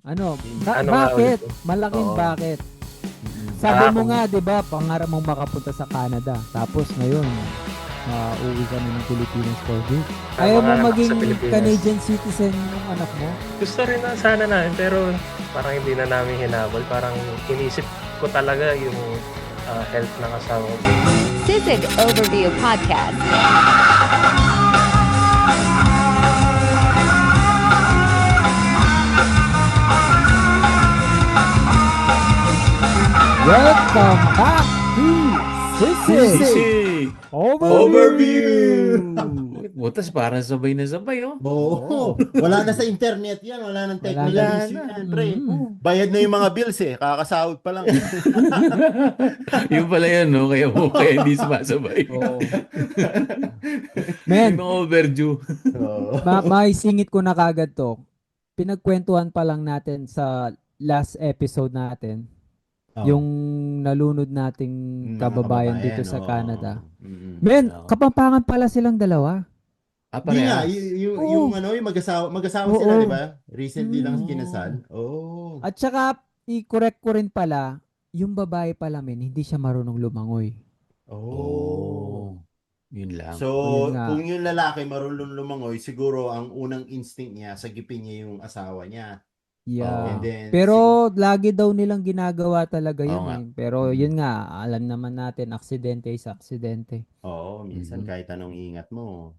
Ano? Ano nga Bakit? ulit? Malaking Oo. bakit? Sabi mo kung- nga, 'di ba, pangarap mong makapunta sa Canada. Tapos ngayon, uwi ka na ng Pilipinas for good. Ayaw mo mangarap ako maging sa Pilipinas. Canadian citizen yung anak mo? Gusto rin na sana namin, pero parang hindi na namin hinabol. Parang inisip ko talaga yung health ng asawa ko. Sisig Overview Podcast. Welcome back to Sisig Sisig Overview! Butas parang sabay na sabay, oh. Oo. Wala na sa internet yan. Wala nang technical Wala issue na. yan, pre. Mm. Bayad na yung mga bills eh. Kakasahod pa lang. Yung pala yan, no? Kaya hindi sumasabay. Oo. Men, Yung mga overdue. Oo. maisingit ko na kagad to. Pinagkwentuhan pa lang natin sa last episode natin. Oo. Yung nalunod nating Mga kababayan dito kababayan, sa oo. Canada. Mm-mm. Men, Oo. kapampangan pala silang dalawa. Hindi nga, Oo. yung mag-asawa Oo. sila, di ba? Recently lang Mm. kinasal. Oh. At saka, i-correct ko rin pala, yung babae pala men, hindi siya marunong lumangoy. Oh. Yun lang. So, Yun nga. kung yung lalaki marunong lumangoy, siguro ang unang instinct niya, sagipin niya yung asawa niya. Yeah. And then, Pero lagi daw nilang ginagawa talaga yun Oo nga. Pero Mm. yun nga, alam naman natin, aksidente is aksidente. Oo, minsan Mhm. kahit anong ingat mo,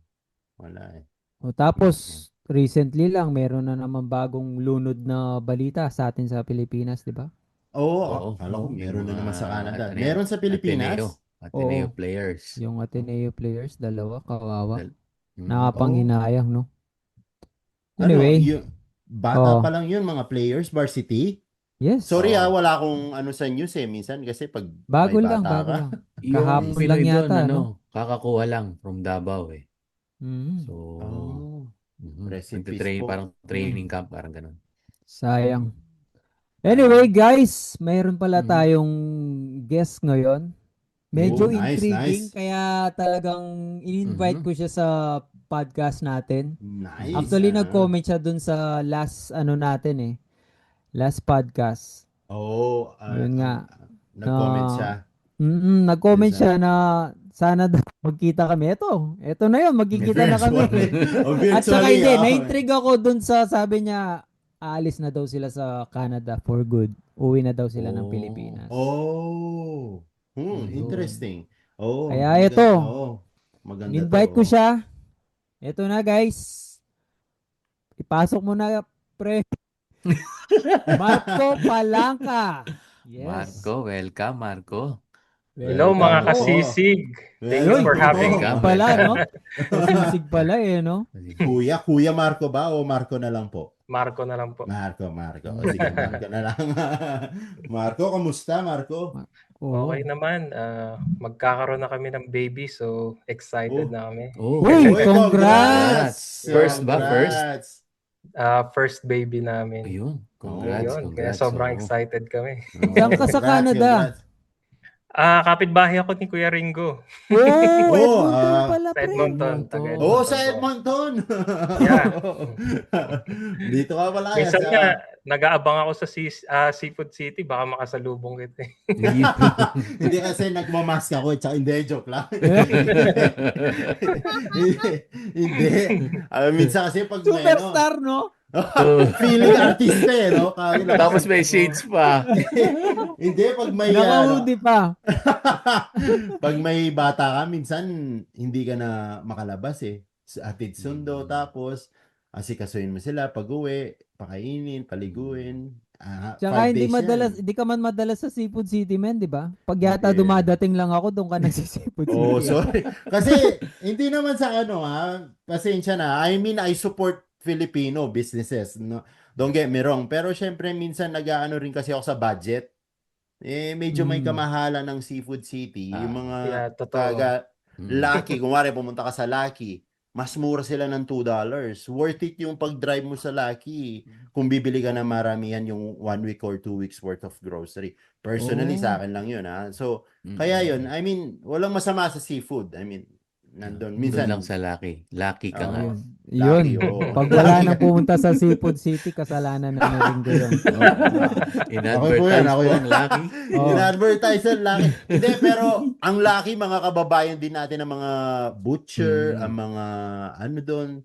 wala eh. O tapos, recently lang, meron na naman bagong lunod na balita sa atin sa Pilipinas, di ba? Oo, akala ko Yung meron na mga naman sa Canada. Ateneo- Meron sa Pilipinas? Ateneo Oo. players. Yung Ateneo players, dalawa, kawawa. Mm. Nakapanghinayang, no? Ano, Anyway, bata Oo. pa lang yun, mga players, varsity. yes. Sorry Oo. wala akong ano sa news eh. Minsan kasi pag Bago may lang, bata bago ka. lang. Yung Kahapon Pinoy lang doon, yata, ano, no? kakakuha lang from Davao eh. Mhm. So, Oh, rest in peace nagtitrain, po. parang training camp, parang ganun. Sayang. Anyway, guys, mayroon pala Mhm. tayong guest ngayon. Medyo Oh, nice, intriguing, nice. kaya talagang in-invite Mhm. ko siya sa podcast natin. Nice. Actually, ah. nag-comment siya dun sa last ano natin eh. Last podcast. Oo, Yun nga. nag-comment Na- siya. Nag-comment Yes, siya na sana daw magkita kami. Ito na yun, magkikita na kami. At saka hindi, na-intrigue ako dun sa sabi niya, aalis na daw sila sa Canada for good. Uwi na daw sila ng Oh. Pilipinas. Oh, Mhm. interesting. Oh, Kaya ito, maganda in-invite to. ko siya. Ito na guys. Ipasok mo na, pre. Marco Palanca. Yes. Marco, welcome, Marco. Hello Welcome mga po. kasisig. Thank you Ayun, for having me. welcome. Pala, no? Kasisig pala eh, no? Kuya Marco ba o Marco na lang po? Marco na lang po. Marco. O, sige, Marco na lang. Marco, kamusta, Marco? Oo. Okay naman. Magkakaroon na kami ng baby, so excited Oh. na kami. Oh, Uy, Uy, congrats! First ba? Congrats! First baby namin. Ayun, congrats, Yun, kaya congrats. sobrang Oo. excited kami. Diyan ka sa Canada. Kapitbahay ako ni Kuya Ringo. Oh, Edmonton ah, pala, Sa pre. Edmonton. Edmonton. taga Oh, Edmonton sa po. Edmonton! Yeah. Dito ka pala. Minsan nga, nag-aabang ako sa Seafood City, baka makasalubong kita. Hindi kasi nagmamask ako, tsaka hindi, joke lang. Hindi. Minsan kasi pag may, no, Superstar, no? feeling artista eh, no? Tapos may shades pa. Hindi, pag may, Naka-hoodie pa. pag may bata ka, minsan hindi ka na makalabas eh. Atid sundo, tapos asikasuhin mo sila pag uwi, pakainin, paliguin. Tsaka 5 hindi days yan. ka man madalas sa Seafood City, man, di ba? Pag yata Hindi. dumadating lang ako, doon ka nagsi-Seafood City. Oh, sorry. Kasi hindi naman sa ano pasensya na. I mean, I support Filipino businesses. No? Don't get me wrong. Pero syempre, minsan nag-aano rin kasi ako sa budget. Medyo may kamahalan ng Seafood City. Yung mga Yeah, totoo. Lucky, kunwari pumunta ka sa Lucky, mas mura sila ng $2. Worth it yung pag-drive mo sa Lucky kung bibili ka na maramihan yung 1 week or 2 weeks worth of grocery. Personally, sa akin lang yun. So, kaya yun, I mean, walang masama sa seafood. I mean, Nandun. Doon Minsan, lang sa Lucky. Lucky ka nga. Yun. Lucky, Yun. oo. Pag wala nang pumunta sa Seafood City, kasalanan na ni Ringo yun. In-advertise ako po yan. ang Lucky. Oo. In-advertise ang Lucky. Hindi, pero ang Lucky, mga kababayan din natin ng mga butcher, ang mga ano doon,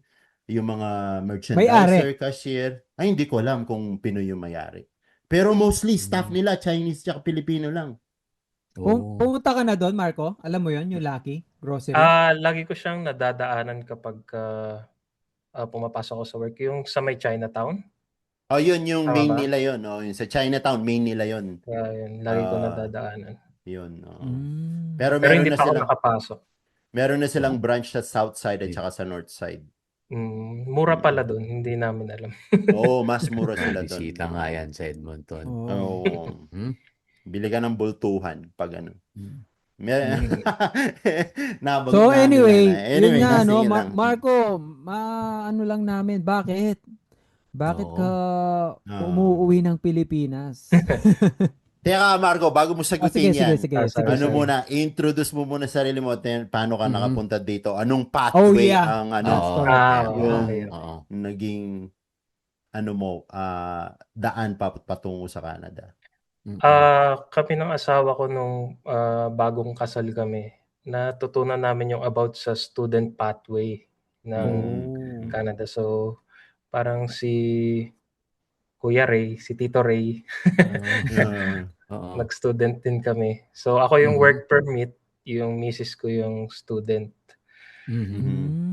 yung mga merchandiser, cashier. Ay, hindi ko alam kung Pinoy yung may-ari. Pero mostly, staff nila, Chinese tsaka Filipino lang. Pumunta ka na doon, Marco? Alam mo yun, yung Lucky Grocery? Lagi ko siyang nadadaanan kapag pumapasok ako sa work. Yung sa may Chinatown. Oh, yun yung Tama main ba? nila yun. Oh, yung sa Chinatown, main nila yun. Kaya yun, lagi ko nadadaanan. Yun. Oh. Mm. Pero Pero meron hindi na pa ako silang nakapasok. meron na silang branch sa south side at saka sa north side. Mura pala doon, hindi namin alam. Oo, mas mura sila doon. Bisita nga yan sa Edmonton. Oo. Bili ka ng bultuhan pag ano. Nabanggit So namin anyway, yan. yun nga, sige no, lang. Marco, ano lang namin, bakit? Bakit Oo. ka umuuwi ng Pilipinas? Teka, Marco, bago mo sagutin yan, Sige. ano muna, introduce mo muna sarili mo at paano ka nakapunta dito? Anong Oh, pathway yeah. ang yung Okay. naging daan patungo sa Canada? Kami ng asawa ko nung bagong kasal kami, natutunan namin yung about sa student pathway ng Canada. So, parang si Kuya Ray, si Tito Ray, nag-student din kami. So, ako yung work permit, yung misis ko yung student.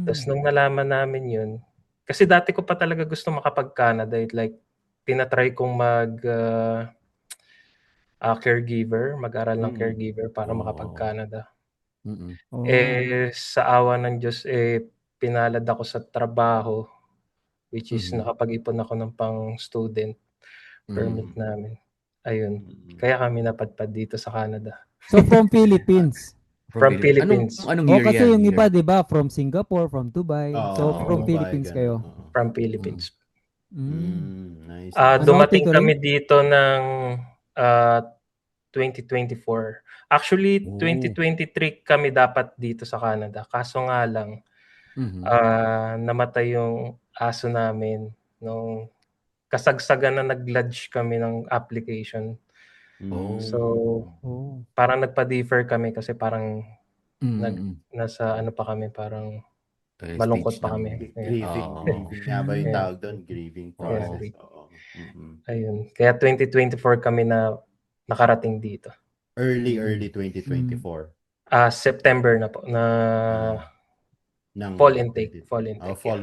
Tapos nung nalaman namin yun, kasi dati ko pa talaga gusto makapag-Canada. Like, tinatry kong caregiver, mag-aral ng caregiver para makapag-Canada. Sa awa ng Diyos, pinalad ako sa trabaho, which is nakapag-ipon ako ng pang-student permit namin. Ayun. Kaya kami napadpad dito sa Canada. So from Philippines. From Philippines. Anong year Kasi yan? yung Year? iba, di ba, from Singapore, from Dubai. So from Dubai, Philippines ganun. kayo. From Philippines. Nice. Dumating Tito Ray? kami dito ng 2024. Actually, 2023 kami dapat dito sa Canada. Kaso nga lang, namatay yung aso namin nung kasagsagan na nag-lodge kami ng application. So, parang nagpa-defer kami kasi parang nasa ano pa kami, parang malungkot pa kami. Grieving. Grieving nga ba yung tawag doon? Grieving process. Ayun. Kaya 2024 kami na nakarating dito. Early 2024. September na po na Ng fall intake. Fall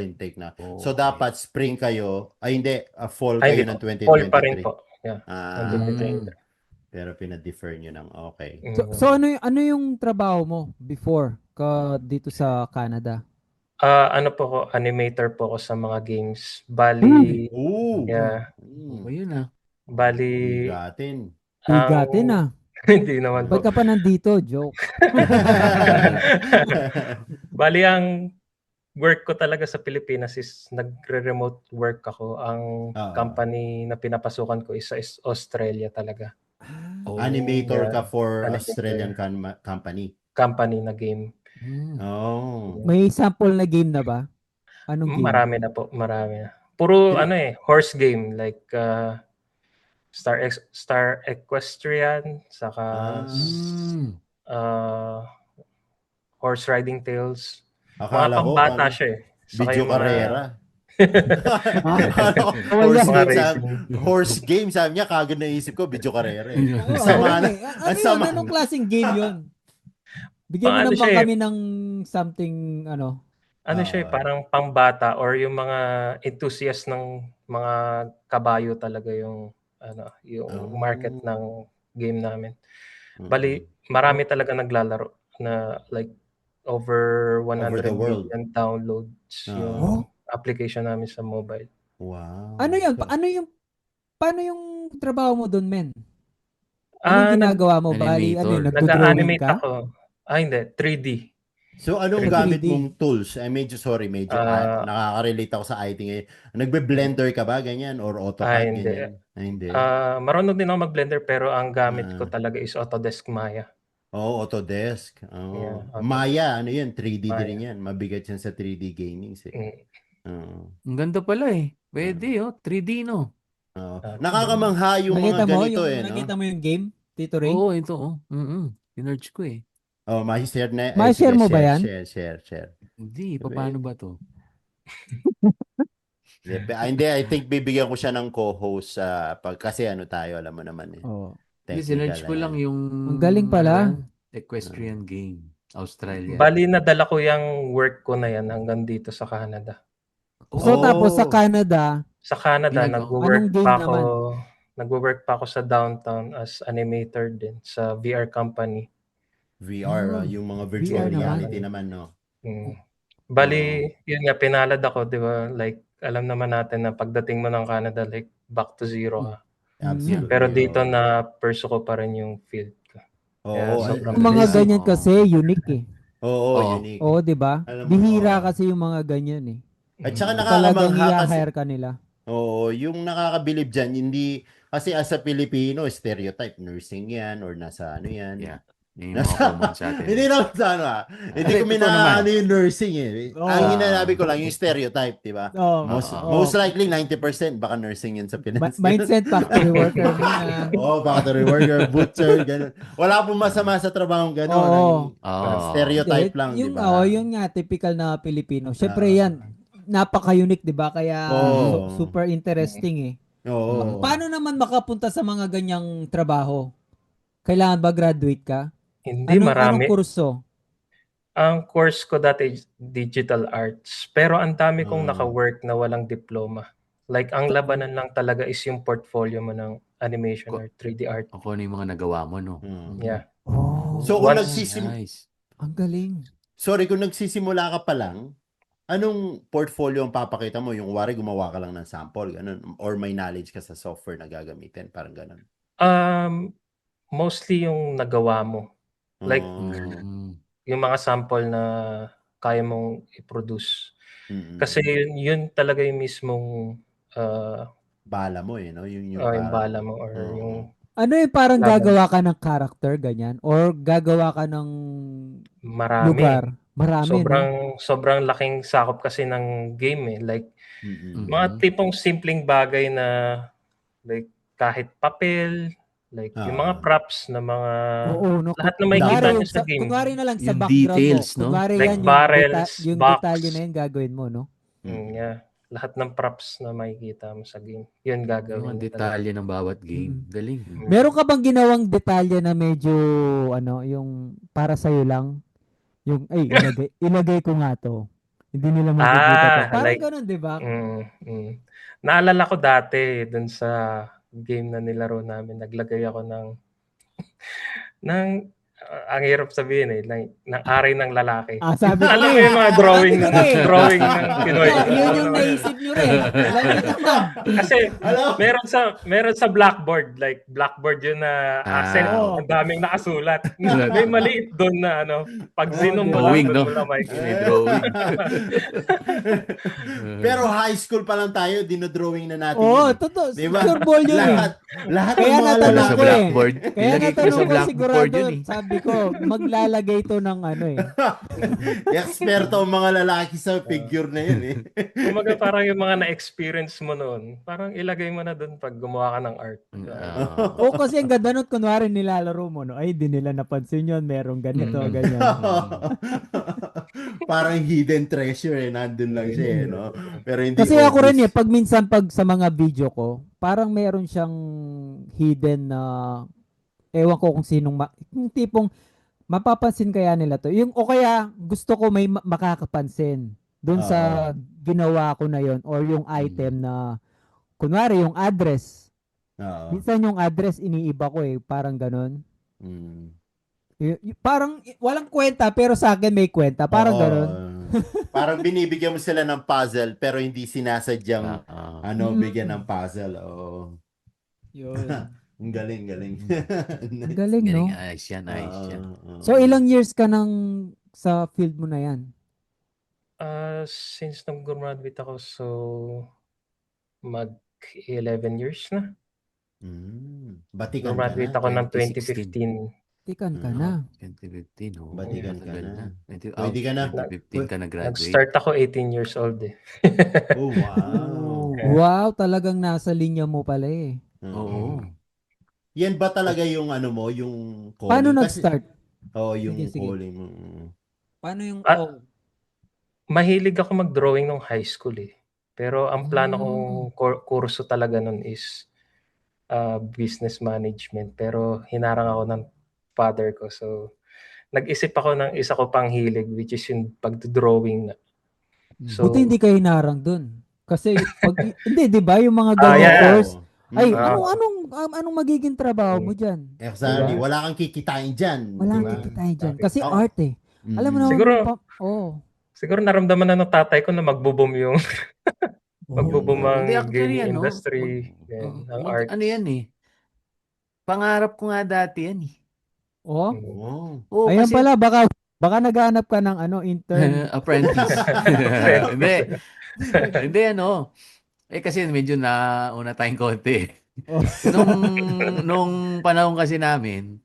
intake na. So dapat spring kayo, hindi, fall kayo ng 2023. Fall pa rin po. Yeah. Pero pina-defer nyo ng okay. So ano yung trabaho mo before ka dito sa Canada? Ano po ko, animator po ako sa mga games. Bali, yeah. Yun Bali, Bigatin ah. Hindi naman po. Ba't ka pa nandito? Joke. Bali, ang work ko talaga sa Pilipinas is nagre-remote work ako. Ang company na pinapasukan ko is sa Australia talaga. Animator ka for Australian company. Company na game. May sample na game na ba? Anong game? Marami na po, marami na. Puro horse game like Star Equestrian, saka Horse Riding Tales. Akala ko pambata siya video karera. Horse game, sabi niya, kagad naisip ko, video karera. Anong klaseng game yun? Bigyan mo naman kami ng something, Ano siya parang pambata or yung mga enthusiast ng mga kabayo talaga yung yung market ng game namin. Bali, marami talaga naglalaro na like over 100 million downloads yung application namin sa mobile. Wow. Ano yun? Paano yung trabaho mo doon, men? Ano yung ginagawa mo? Bali, nagdo-drawing ka? Ako. Hindi, 3D. So, anong gamit mong tools? Medyo nakaka-relate ako sa IT ngayon. Nagbe-blender ka ba, ganyan? Or AutoCAD, ganyan? Hindi. Marunong din ako mag-blender pero ang gamit ko talaga is Autodesk Maya. Autodesk. Yeah, Maya, ano yun? 3D Maya. din yan. Mabigat yan sa 3D gaming. Ang ganda pala eh. Pwede 3D no? Nakakamangha yung mga ganito no? Nakita mo yung game, Tito Ray? Oo, ito Sinerge ko eh. Ma-share na. Ma-share mo ba yan? Share. Hindi, paano ba to? Hindi, I think bibigyan ko siya ng co-host kasi tayo, alam mo naman eh. Hindi, sinerge ko lang yung Ang galing pala. Equestrian game. Australia. Bali, nadala ko yung work ko na yan hanggang dito sa Canada. So tapos sa Canada, nagwo-work anong game pa ako. naman? Nagwo-work pa ako sa downtown as animator din sa VR company. VR, yung mga virtual reality naman, no? Bali, yun nga, pinalad ako, di ba? Like, alam naman natin na pagdating mo ng Canada, like, back to zero ka. Absolutely. Pero dito na pursue ko pa rin yung field ko. Yung mga ganyan kasi, unique eh. Unique. Di ba? Bihira kasi yung mga ganyan eh. At saka Talagang nakakamangha kasi. i-hire ka nila. Yung nakakabilib dyan, hindi, kasi as a Filipino, stereotype, nursing yan, or nasa ano yan. Yeah. Yung mga common sa atin. Hindi naman sa hindi ko minaano yung nursing eh. Ang hinasabi ko lang, yung stereotype, di ba? Most likely, 90% baka nursing yun sa Pinas. Mindset factory worker muna. Factory worker, butcher, gano'n. Wala pong masama sa trabaho gano'n. Stereotype lang, di ba? Yung nga, typical na Pilipino. Siyempre yan, napaka-unique, di ba? Kaya super interesting eh. Paano naman makapunta sa mga ganyang trabaho? Kailangan ba graduate ka? Hindi, marami. Anong kurso? Ang course ko dati digital arts. Pero ang dami kong naka-work na walang diploma. Like, ang labanan lang talaga is yung portfolio mo ng animation or 3D art. Ako ano yung mga nagawa mo, no? Yeah. So, kung Nice. Ang galing. Sorry, kung nagsisimula ka pa lang, anong portfolio ang papakita mo? Yung wari, gumawa ka lang ng sample, ganun? Or may knowledge ka sa software na gagamitin, parang ganun? Mostly yung nagawa mo. Like, yung mga sample na kaya mong i-produce. Kasi yun talaga yung mismong bala mo eh, no? Yung bala mo or yung ano yung parang gagawa ka ng character, ganyan? Or gagawa ka ng lugar? Marami, sobrang laking sakop kasi ng game eh. Like, mga tipong simpleng bagay na like kahit papel, like yung mga props na mga lahat na makikita nyo sa game. Kunwari na lang sa yung background details, mo. no? Kunwari Like yan, barrels, yung box. detalye na yun gagawin mo, no? Yeah. Lahat ng props na makikita mo sa game. Yun gagawin. Yung detalye ng bawat game. Galing. Meron ka bang ginawang detalye na medyo, yung para sa'yo lang? Yung, ilagay ko nga to. Hindi nila makikita to. Parang like, ganun, di ba? Naalala ko dati, dun sa game na nilaro namin, naglagay ako ng ang hirap sabihin eh, ng ari ng lalaki. Sabi ko alam mo yung mga drawing ng Pinoy. Yun yung naisip nyo rin. Kasi meron sa blackboard, like blackboard yun na asset, ang daming nakasulat. May maliit doon na pag zoom mo lang, no? may drawing. Pero high school pa lang tayo, dinodrawing na natin. Totoo. Diba? Sureball yun lahat kaya ng mga natanong sa ko blackboard. Kaya natanong ko sigurado, sabi ko, maglalagay to ng Eksperto ang mga lalaki sa figure na yun eh. Kumaga parang yung mga na-experience mo noon, parang ilagay mo na doon pag gumawa ka ng art. Kasi ang ganda nun, kunwari nilalaro mo, no? Ay, di nila napansin yun, merong ganito, ganyan. Parang hidden treasure eh, nandun lang siya eh, no? Pero hindi kasi obvious. Ako rin eh, pag minsan sa mga video ko, parang meron siyang hidden na ewan ko kung sinong yung tipong mapapansin kaya nila to. O kaya gusto ko may makakapansin doon sa ginawa ko na yon or yung item na kunwari yung address. Minsan yung address iniiba ko eh, parang ganon. Parang walang kwenta pero sa akin may kwenta, parang ganon. Parang binibigyan mo sila ng puzzle pero hindi sinasadyang bigyan ng puzzle. Yun. Ang galing. Galing, no? Ayos yan. So, ilang years ka nang sa field mo na yan? Since nung graduate ako, so mag 11 years na. Batikan graduate ako ng 2015. Batikan ka na. 2015, oo. Batikan ka Matagal na. 20, Pwede ka na. 2015 ka na-graduate. Nag-start ako 18 years old eh. Oh, wow. Wow, talagang nasa linya mo pala eh. Oo. Yan ba talaga yung ano mo, yung Paano calling? Kasi, nag-start? yung Sige, sige. calling mo. Paano yung Ah, mahilig ako mag-drawing nung high school eh. Pero ang plano kong kurso talaga nun is business management. Pero hinarang ako ng father ko. So, nag-isip ako ng isa ko pang hilig which is yung pag-drawing. Buti So, hindi kayo hinarang dun. Kasi hindi, 'di ba, yung mga Ah, ganyang yeah. course, ay Ah. anong magiging trabaho mo diyan? Exactly. Diba? Wala kang kikitain dyan. Wala Di kang ba? kikitain diyan Sabi kasi ko. Ako- art eh. Alam mo naman Siguro, siguro naramdaman na ng tatay ko na magbo-boom yung magbo-boom Oo. ang Hindi, actually, gaming ano, industry, ng arts. ano yan eh. Pangarap ko nga dati yan eh. Oh, Oh. Oo, ayan kasi pala, baka naghahanap ka ng intern. apprentice. Hindi. Apprentice. Hindi, ano. Kasi medyo nauna tayong konti. Oh. Nung panahon kasi namin,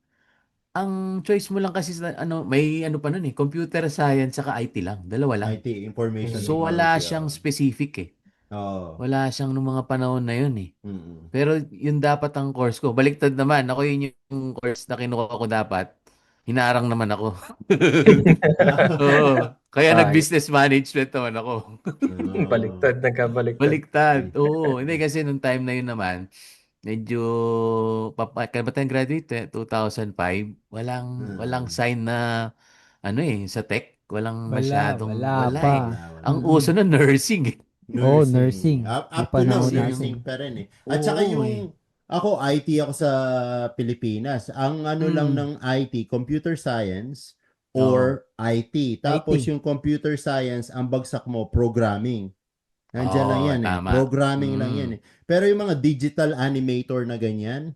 ang choice mo lang kasi may ano pa nun eh, computer science saka IT lang. Dalawa lang. IT, information So wala technology. siyang specific eh. Oo. Wala siyang nung mga panahon na yun eh. Mm-mm. Pero yun dapat ang course ko. Baliktad naman. Ako yun yung course na kinuha ko dapat. Hinarang naman ako. Oo. Kaya nag-business management naman ako. Baliktad, nagkabaliktad. Baliktad. Oo. Hindi kasi nung time na yun naman, medyo, kailan ba tayong graduate? 2005. Walang sign na, sa tech. Walang masyadong, Wala wala pa. eh. Ang uso na nursing eh. Oh, nursing. Up Yung to now, panahon nursing natin. pa rin eh. At saka Oo, yung, ako, IT ako sa Pilipinas. Ang ano lang ng IT, computer science or IT. Tapos IT. yung computer science, ang bagsak mo, programming. Nandiyan lang yan eh. Tama. Programming lang yan eh. Pero yung mga digital animator na ganyan,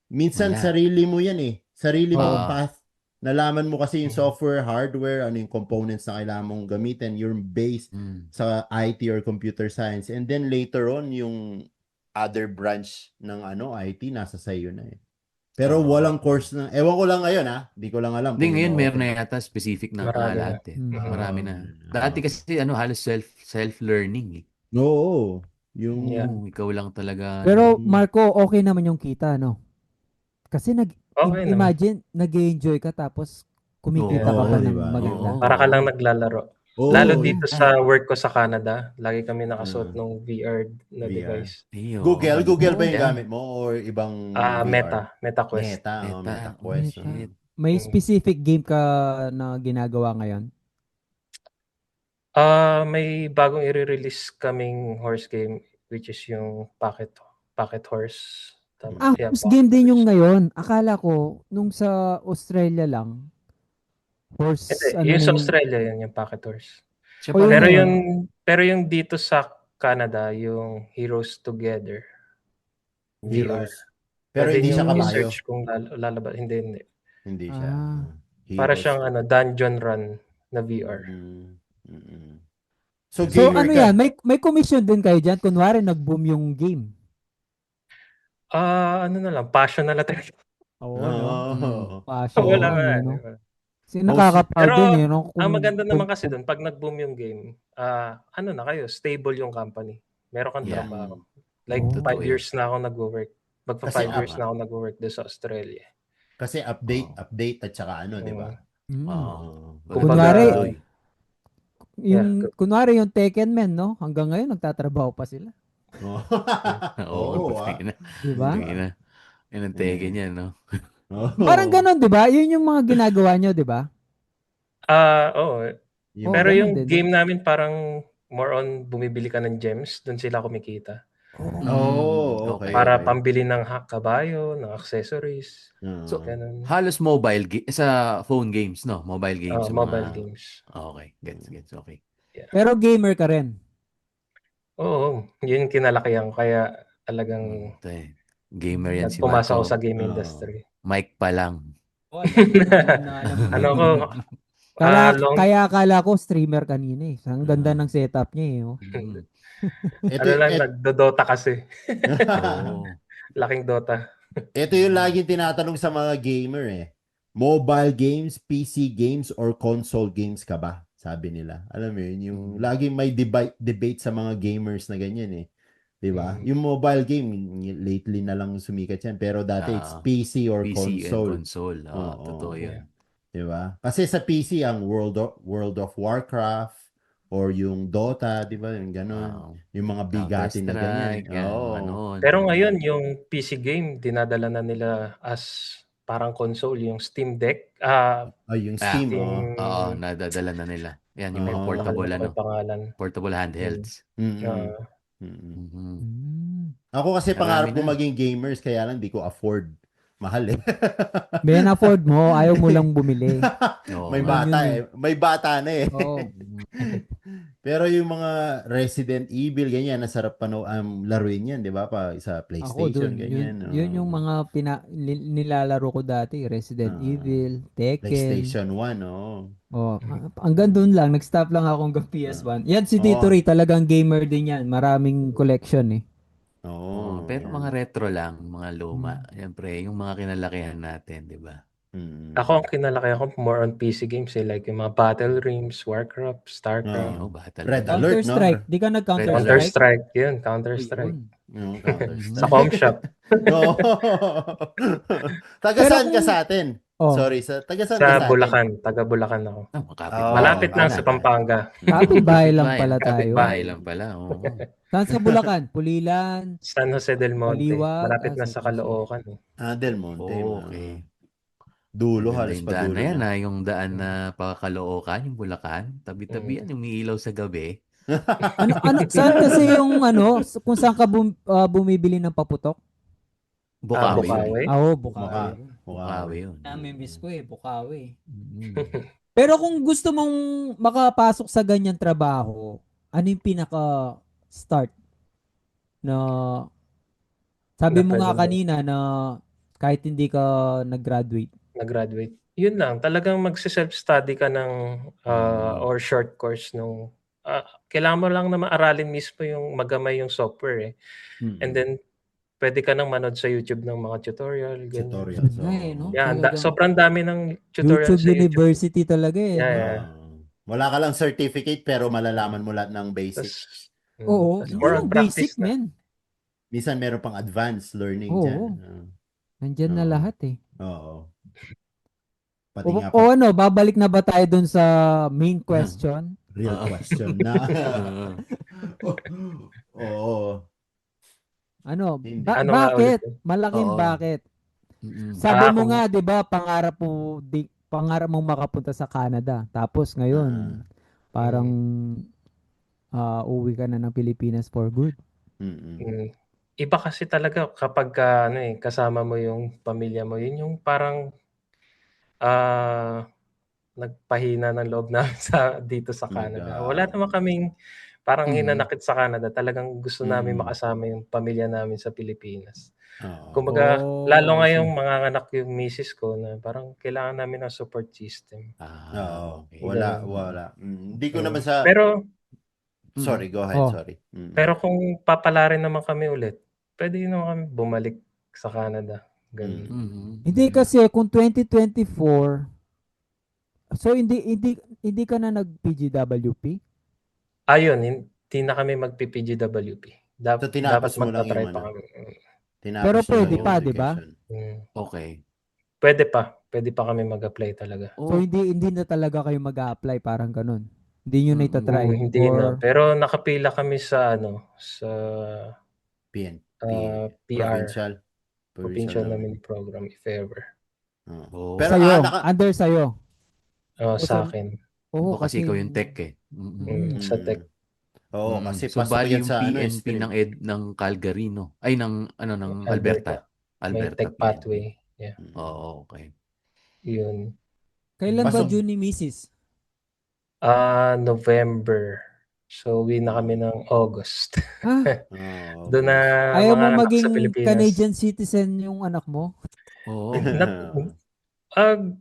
minsan Wala. sarili mo yan eh. Sarili mong Oo. path. Nalaman mo kasi yung software, hardware, ano yung components na kailangan mong gamitin, your base sa IT or computer science. And then later on, yung other branch ng IT, nasa sa'yo na eh. Pero walang course na, ewan ko lang ngayon ha, hindi ko lang alam. Hindi, kung ngayon meron ino-offer. na yata specific na Marami na. lahat eh. Marami na. Ah. Dati kasi halos self-learning eh. Oo. Yung, Yeah. Ikaw lang talaga. Pero Marco, okay naman yung kita, no? Kasi Okay naman. imagine, nag-enjoy ka tapos kumikita ka Oo, pa di ng ba? maganda. Oo. Para ka lang naglalaro. Oo. Lalo dito sa work ko sa Canada, lagi kami nakasuot Ah. ng VR na VR. device. Google ba yung Yeah. gamit mo or ibang Meta Quest. Meta Quest. Shit. May specific game ka na ginagawa ngayon? May bagong i-release kaming horse game which is yung Pocket Horse. Yeah, Horse Pocket game din yung Horse. ngayon. Akala ko, nung sa Australia lang, horse, Hindi, yung sa Australia yun, yung Pocket Horse. Siya O, yun Pero na yun. yung dito sa Canada, yung Heroes Together VR. Heroes. Pero Pwede hindi siya niyong kabayo. i-search kung lalabas. Hindi. Hindi siya. Para Heroes. siyang dungeon run na VR. So, So, gamer ano ka. yan? May commission din kayo dyan? Kunwari, nag-boom yung game. Ano na lang, passion na lang talaga. Oo, no? Passion Wala lang, nga. eh, no? Kasi nakaka-proud Pero din, eh, no? ang maganda naman kasi doon, pag nag-boom yung game, ano na kayo, stable yung company. Meron kang Yeah. trabaho. Like Totoo 5 yan. years na ako nag-work. Magpa Kasi 5 years na ako nag-work doon sa Australia. Kasi update at saka di ba? Kunwari, Yeah. kunwari yung Tekken Men, no? Hanggang ngayon, nagtatrabaho pa sila. Oo. Diba? Yan ang teke niya, no? Parang ganun, di ba? Yun yung mga ginagawa nyo, di ba? Oo. Yung Pero ganun yung din, game namin parang more on bumibili ka ng gems, doon sila kumikita. Okay. Para pambili ng kabayo, ng accessories. So, ganun. halos sa phone games, no? Mobile games. Mobile games. Okay, gets. Okay. Yeah. Pero gamer ka rin. Oo, yun yung kinalakihan ko. Kaya talagang Gamer yan si pumasok ako Marco. sa game industry. Mike pa lang. Ano ko, Kaya akala ko streamer kanina eh. Ang ganda ng setup niya eh. Oh. nagdodota kasi. Laking Dota. Ito yung laging tinatanong sa mga gamer eh. mobile games, PC games, or console games ka ba? Sabi nila. Alam mo yun, yung laging may debate sa mga gamers na ganyan eh. 'Di ba? Yung mobile game, lately na lang sumikat yan. Pero dati it's PC or PC and console. console. Oo. Totoo yun. 'Di ba? Kasi sa PC ang World of Warcraft or yung Dota, 'di ba? Yung ganun. Yung mga bigatin na ganyan. Counter-Strike, yan, mga noon. Pero ngayon, yung PC game, dinadala na nila as parang console, yung Steam Deck. Yung Steam, Steam, Oo, nadadala na nila. Yan, yung mga portable, may pangalan. portable handhelds. Mm-mm. Ako kasi Marami pangarap ko na. maging gamers, kaya lang di ko afford. Mahal eh. Ben, afford mo, ayaw mo lang bumili. Oo, May Yun bata yun eh. May bata na eh. Oo. Pero yung mga Resident Evil, ganyan, nasarap laruin yan, di ba? Sa Ako PlayStation, dun, ganyan. yun yung mga nilalaro ko dati. Resident Evil, Tekken. PlayStation 1, oh. Hanggang dun lang, nag-stop lang ako hanggang PS1. Yan si Dito Ray, talagang gamer din yan. Maraming collection eh. Oo. pero yan. mga retro lang, mga luma. Siyempre, yung mga kinalakihan natin, di ba? Ako, ang kinalaki ako more on PC games eh. Like yung mga Battle Realms, Warcraft, Starcraft. Battle. Red Alert, no? Counter-Strike. Di ka nag-Counter-Strike? Counter-Strike, yun. Counter-Strike. Yung Counter-Strike. Sa home shop. Oo. Taga saan ka sa atin? Sorry, taga saan ka Sa sa atin? Bulacan. Taga Bulacan ako. Oh, Malapit lang sa Pampanga. Kapit-bahay lang pala tayo. Kapit-bahay lang pala. Oo. Saan sa Bulacan? Pulilan? San Jose del Monte. Baliwag? Malapit na San sa Jose. Caloocan. Del Monte. Okay. Dulo, Maganda halos yung pa daan dulo na yan, na. yung daan na Caloocan, yung Bulacan. Tabi-tabi yan, yung umiilaw sa gabi. Saan kasi yung kung saan ka bumibili ng paputok? Bukawi. Bukawi. Bukawi. Bukawi yun. Namimiss ko Bukawi. Pero kung gusto mong makapasok sa ganyang trabaho, ano yung pinaka-start na sabi mo nga kanina na kahit hindi ka nag-graduate? Yun lang, talagang magse-self-study ka ng or short course nung kailangan mo lang na maaralin mismo yung magamay yung software eh. And then pwede ka nang manood sa YouTube ng mga tutorial, ganyan. Tutorials. Yan, sobrang dami ng tutorial YouTube sa YouTube. University talaga eh. Wala ka lang certificate pero malalaman mo lahat ng basics. Oo, hindi lang basic, man. Minsan meron pang advanced learning dyan. Nandyan na lahat eh. Oo. Babalik na ba tayo dun sa main question? Real question na. Oo. Bakit? Malaking bakit? Sabi mo nga, 'di ba, pangarap mong makapunta sa Canada. Tapos ngayon, parang uwi ka na ng Pilipinas for good. Iba kasi talaga kapag kasama mo yung pamilya mo. Yun yung parang nagpahina ng loob namin dito sa Canada. Wala naman kaming parang hinanakit sa Canada. Talagang gusto namin makasama yung pamilya namin sa Pilipinas. Kumbaga, lalo ngayong mga anak yung misis ko na parang kailangan namin ng support system. Wala. Hindi ko naman sa... Pero, sorry, go ahead, sorry. Pero kung papalarin naman kami ulit, pwede naman kami bumalik sa Canada. Ganun. Hindi kasi kung 2024, so hindi ka na nag-PGWP? Ayun, hindi na kami magpi-PGWP. Dapat magta-try pa kami. Pero pwede pa, di ba? Okay. Pwede pa kami mag-apply talaga. So hindi na talaga kayo mag-a-apply, parang ganun. Hindi nyo na itatry? Hindi na. Pero nakapila kami sa PR. Provincial Nominee Program, if ever. Pero under sa'yo? Sa akin. Kasi ikaw yung tech eh. Sa tech. Oo, kasi so bali yung PNP ng Calgary, no? Ay, ng Alberta. May tech pathway. Yeah. Okay. Yun. Kailan ba June ni Mrs.? November. So, uwi na kami ng August. Doon na ayaw mo maging Canadian citizen yung anak mo?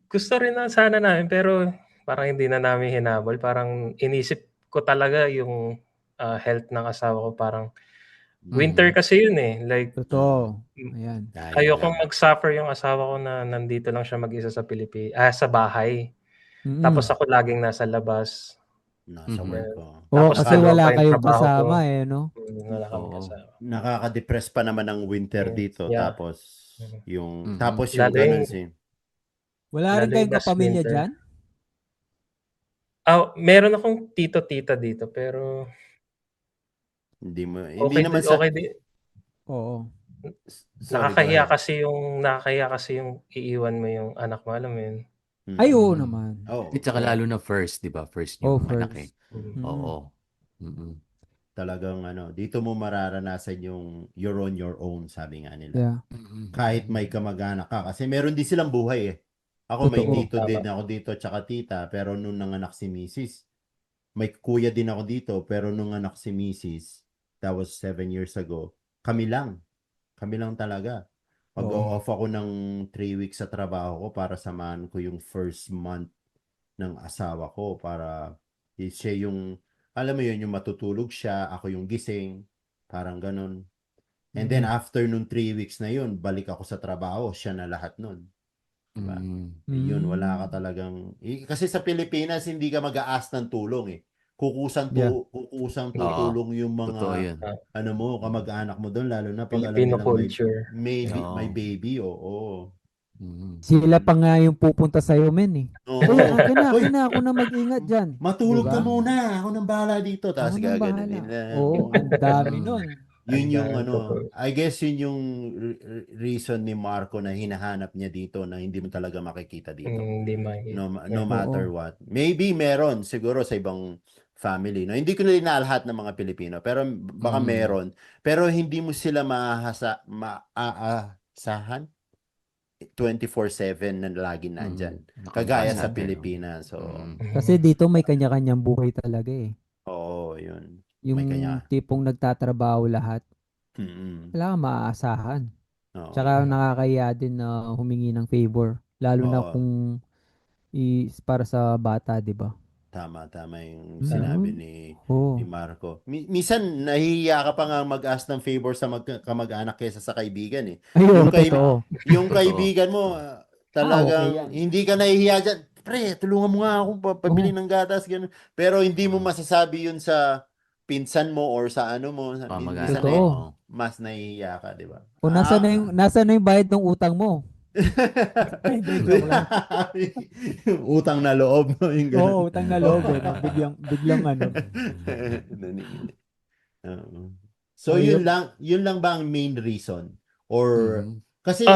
Gusto rin na sana namin, pero parang hindi na namin hinabol. Parang inisip ko talaga yung health ng asawa ko. Parang Winter kasi yun eh. Like, Totoo. Ayan. Sayang ayokong lang. mag-suffer yung asawa ko na nandito lang siya mag-isa sa sa bahay. Mm. Tapos ako laging nasa labas. Nasa Mhm. work ko. Oo, Tapos kasi dalawa wala pa yung kayong trabaho ko. kasama no? Wala kami Oo. kasama. Nakaka-depress pa naman ang winter dito. Yeah. Tapos Mhm. yung Mhm. tapos yung Lalo ganun yung, Wala rin lalo kayong yung last kapamilya winter. dyan? Meron akong tito-tita dito pero hindi naman sa okay din. Oo. sorry, go ahead. Nakakahiya kasi yung iiwan mo yung anak mo, alam mo yun. Ay, oo Mm. naman. Oh, At saka lalo na first, di ba? First Oh, yung anak first. eh. Mm. Oo. Mm-mm. talagang dito mo mararanasan yung you're on your own, sabi nga nila. Yeah. Mm-mm. Kahit may kamag-anak ka kasi meron din silang buhay eh. Ako may Totoo. tito din Tama. ako dito tsaka tita, pero nung nanganak si Mrs. May kuya din ako dito, pero nung anak si Mrs. That was 7 years ago. Kami lang. Kami lang talaga. Mag-off ako ng 3 weeks sa trabaho ko para samahan ko yung first month ng asawa ko para siya yung, alam mo yun, yung matutulog siya, ako yung gising, parang ganun. And then after nung 3 weeks na yun, balik ako sa trabaho, siya na lahat nun. Diba? Mm. Yun, wala ka talagang, kasi sa Pilipinas, hindi ka mag-a-ask ng tulong eh. Kukusang Yeah. tutulong yung Totoo mga, yun. mo, kamag-anak mo doon, lalo na pag alam Filipino nilang culture. may Oo. baby, oo. Mm. Sila pa nga yung pupunta sa'yo, men eh. Oo. Uy, akin Uy, na, ako na mag-ingat dyan. matulog ka Diba? muna, ako nang bahala dito. Ako Tapos nang gaganunin bahala. lang. Oo, ang dami Mm. nun. Yun yung Totoo. I guess yun yung reason ni Marco na hinahanap niya dito na hindi mo talaga makikita dito. Hindi makikita. No matter what. Maybe meron siguro sa ibang family. No, hindi ko na lahat ng mga Pilipino, pero baka meron. Pero hindi mo sila maaasahan 24/7 na lagi nandyan. Kagaya sa Nakampanya, Pilipinas. So, Kasi dito may kanya-kanyang buhay talaga eh. oo, yun. Yung May kanya. tipong nagtatrabaho lahat, Mm-mm. wala kang maaasahan. Oo. Tsaka nakakahiya din na humingi ng favor. Lalo na Oo. kung para sa bata, di ba? Tama yung sinabi ni Oo. Marco. Minsan nahihiya ka pa nga mag-ask ng favor sa kamag-anak kaysa sa kaibigan eh. Ayun, Yung kay totoo. yung kaibigan mo talagang okay yan. hindi ka nahihiya dyan. Pre, tulungan mo nga ako pabili Oo. ng gatas ganun. Pero hindi mo masasabi yun sa pinsan mo or sa mo. Minsan Totoo. mas nahihiya ka, di ba? O nasa na yung bayad ng utang mo? Hindi, joke lang. Utang na loob, no? Yung ganun. Oo, utang na loob eh. No? Biglang Naningili. Oo. So yun lang ba ang main reason? Or kasi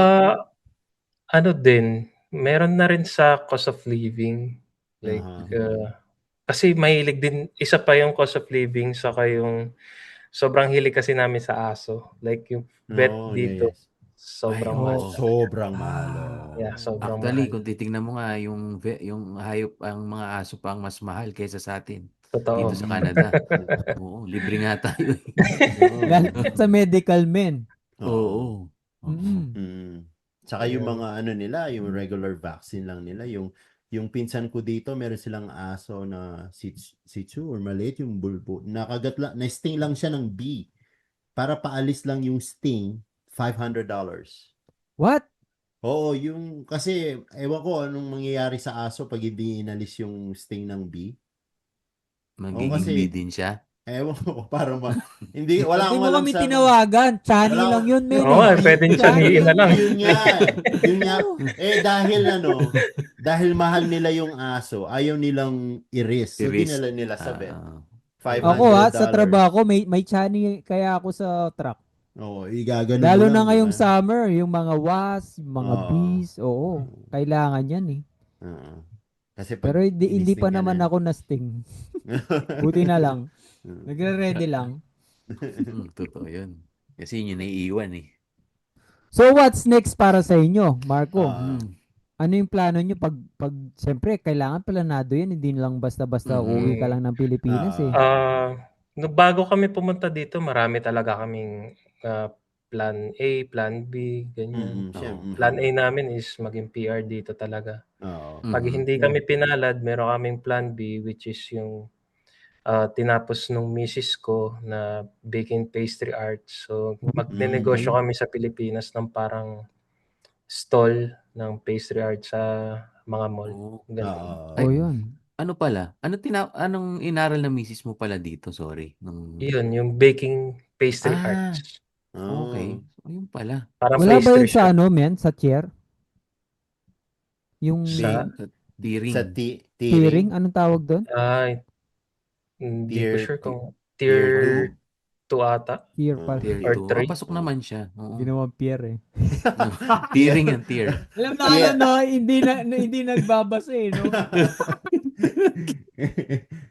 Ano din, meron na rin sa cost of living. Like, kasi mahilig din, isa pa yung cost of living, saka yung sobrang hilig kasi namin sa aso. Like yung vet dito, yes. sobrang Ay, mahal. oo. Sobrang mahal. Yeah, sobrang Actually, mahal. kung titingnan mo nga, yung hayop, ang mga aso pa ang mas mahal kaysa sa atin. Totoo. Dito sa Canada. Oo, libre nga tayo eh. Galing sa medical men. Oo. Tsaka yung mga nila, yung regular vaccine lang nila, yung pinsan ko dito, meron silang aso na Shih Tzu or maliit yung bulbo. Nakagat lang, na-sting lang siya ng bee. Para paalis lang yung sting, $500. What? Oo, kasi ewan ko anong mangyayari sa aso pag hindi inalis yung sting ng bee. Magiging bee din siya. Ewan ko, parang hindi, wala Hindi akong mo alam kami sa... tinawagan. Chani lang yun, men. Oo, pwedeng chaniin na lang. Yun nga. Dahil mahal nila yung aso, ayaw nilang i-risk. So, dinala nila sa vet. $500. Ako sa trabaho ko, may chani kaya ako sa truck. Oo, igaganon Lalo mo na lang, ngayong diba? summer, yung mga wasp, yung mga bees, oo, kailangan yan eh. Kasi Pero hindi pa inisting ka naman na. ako na-sting. Buti na lang. Nagre-ready lang. Totoo yun. Kasi yun yung naiiwan eh. So what's next para sa inyo, Marco? Ano yung plano nyo pag siyempre, kailangan planado yan. Hindi lang basta-basta uwi ka lang ng Pilipinas eh. Bago kami pumunta dito, marami talaga kaming plan A, plan B, ganyan. Plan A namin is maging PR dito talaga. Pag hindi kami pinalad, meron kaming plan B, which is yung tinapos nung misis ko na baking pastry art. So, magnenegosyo Mm. kami sa Pilipinas ng parang stall ng pastry art sa mga mall. Oo. Ganun. Ay, yun. ano pala? Anong inaral ng misis mo pala dito? Sorry. Yun, yung baking pastry Ah, arts. okay. Oh. Yun pala. Parang Wala ba pastry yun sa siya. men? Sa chair? Yung Sa, Sa tiring. Sa tiering? tiering, Anong tawag doon? ay, hindi ko tier sure kung tier tier 2. 2 ata Tier Oh. pala. Tier or 2. 3. Pasok naman siya. Oo. Ginawa pier eh. Tiering yan, tier. Alam na Yeah. no, hindi nagbabasa eh, no?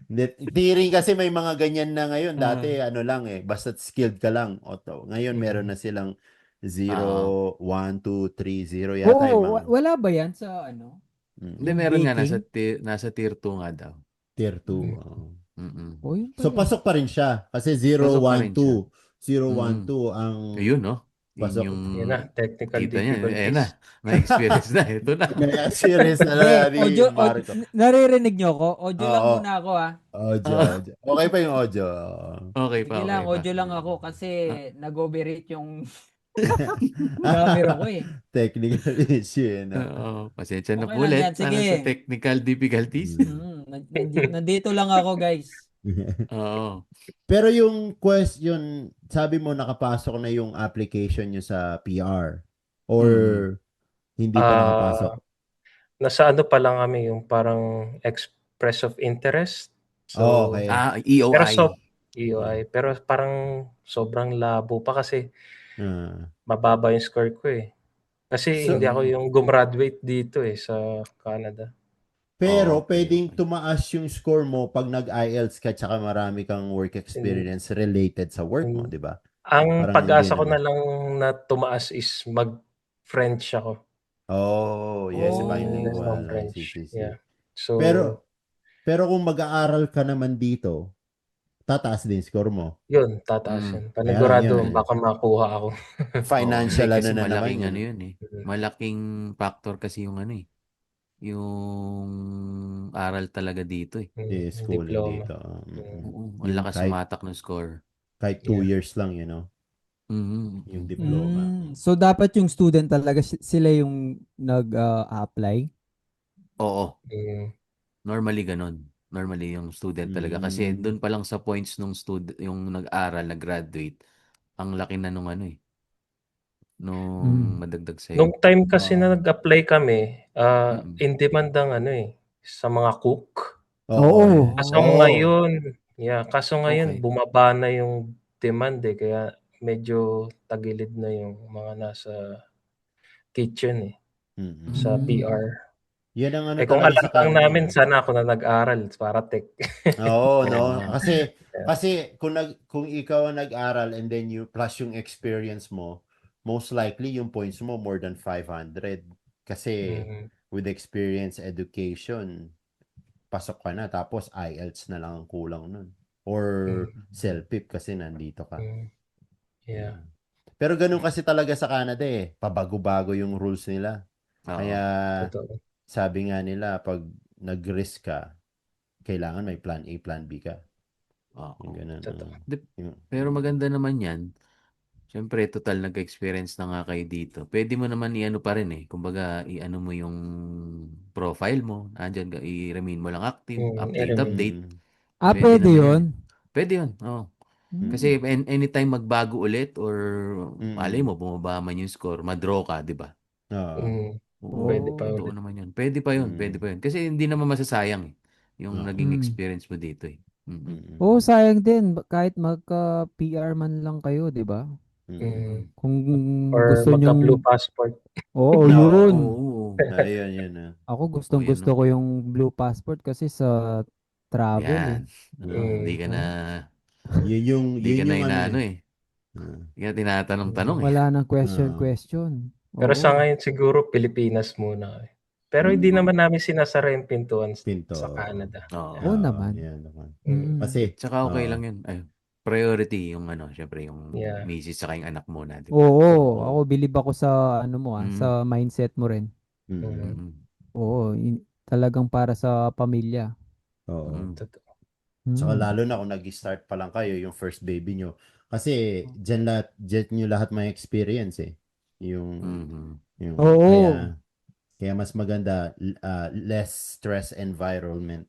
Hindi, tiering kasi may mga ganyan na ngayon. Ah. Dati ano lang basta skilled ka lang. Auto. Ngayon meron na silang 0, 1, 2, 3, 0 yata yung Oo, mga. wala ba yan sa ano? Hindi, Yung meron nga. baking? Nasa tier 2 nga daw. Tier 2. Mm-mm. Oh, yun So pala. pasok pa rin siya kasi 0, Pasok pa 1, rin siya. 2. 0, 1, Mm. 2 ang Ayun, no? Yun pasok. yung Yan na, technical kita niya. difficulties. Na. Na-experience na. Ito na. Kaya serious na Hindi, na ni Marco. naririnig nyo ko? Audio lang Oo. muna ako ha. Audio. Okay pa yung audio. Okay Sige pa, lang, okay pa. audio lang ako kasi nag-overrate yung camera ko eh. Technical issue. Oo, pasensya na Okay po lang ulit yan, sige. sa technical difficulties. Nandito lang ako guys. Oo. Pero yung question, sabi mo nakapasok na yung application nyo sa PR or hindi pa nakapasok? Nasa ano pa lang kami, yung parang express of interest. So, Okay. pero EOI. EOI. Pero parang sobrang labo pa kasi Ah. mababa yung score ko eh. Kasi So- hindi ako yung gumraduate dito eh sa Canada. Pero Okay, pwedeng okay. tumaas yung score mo pag nag-IELTS ka tsaka marami kang work experience related sa work mo, di ba? Ang Parang pag-asa hindi ko naman. na lang na tumaas is mag-French ako. Oh, yes, Oh. bilingual. I French. see. Yeah. So, Pero kung mag-aaral ka naman dito, tataas din score mo. yun, tataas yun. Kaya lang Panigurado, yun, baka makuha ako. financial Hindi, ano kasi na naman malaking yun. ano yun eh. Malaking factor kasi yung ano eh. Yung aral talaga dito eh. Schooling Diploma. dito. Oo, ang Yung lakas sumatak ng score. kahit 2 years lang, yung diploma. So dapat yung student talaga sila yung nag-apply? Oo, Mm. normally ganun. Normally yung student talaga. Kasi doon pa lang sa points nung yung nag-aral, nag-graduate, ang laki na nung ano eh. Nung madagdag sa'yo. Nung time kasi na nag-apply kami, Mm-mm. in demand ang ano eh, sa mga cook. Oo. Kaso ngayon, Okay. bumaba na yung demand eh, kaya medyo tagilid na yung mga nasa kitchen eh, sa PR. Yan ang ano Kung talaga alam sa lang Canada. namin, sana ako na nag-aral para tech. Oo, no. Kasi kung ikaw ang nag-aral and then you plus yung experience mo, most likely yung points mo more than 500. Kasi with experience, education, pasok ka na tapos IELTS na lang ang kulang nun. Or CELPIP kasi nandito ka. Yeah. Pero ganun kasi talaga sa Canada eh. Pabago-bago yung rules nila. Kaya Totoo. sabi nga nila pag nag-risk ka, kailangan may plan A, plan B ka. Yung ganun. Pero maganda naman yan. Siyempre, total nag-experience na nga kayo dito. Pwede mo naman i-ano pa rin eh. Kumbaga, i-ano mo yung profile mo. Andyan, i-remain mo lang active. Update. Pwede yun? Pwede yun, oo. Kasi anytime magbago ulit or malay mo, bumaba man yung score, madraw ka, di ba? Pwede pa Totoo ulit. naman yun. Pwede pa yun. Kasi hindi naman masasayang eh. Yung naging experience mo dito eh. Sayang din. Kahit magka-PR man lang kayo, di ba? Kung Or gusto magka-blue nyong... passport. Yun. Ayun. Ako gusto ko yung blue passport kasi sa travel eh. Yan. Hindi ka na... Yun yung inaano eh. Hindi ka tinatanong-tanong eh. Wala nang question. Pero sa ngayon siguro Pilipinas muna eh. Pero hindi naman namin sinasara yung pintuan sa Canada. Oo naman. Kasi Tsaka okay lang yun. Priority yung syempre yung misis saka yung anak mo na. Diba? Oo, ako bilib ako sa sa mindset mo rin. Oo, talagang para sa pamilya. Oo. Totoo. Saka Mm. lalo na kung nag-start pa lang kayo, yung first baby nyo. Kasi dyan nyo lahat may experience eh. Yung, Mhm. Oo. kaya mas maganda, less stress environment.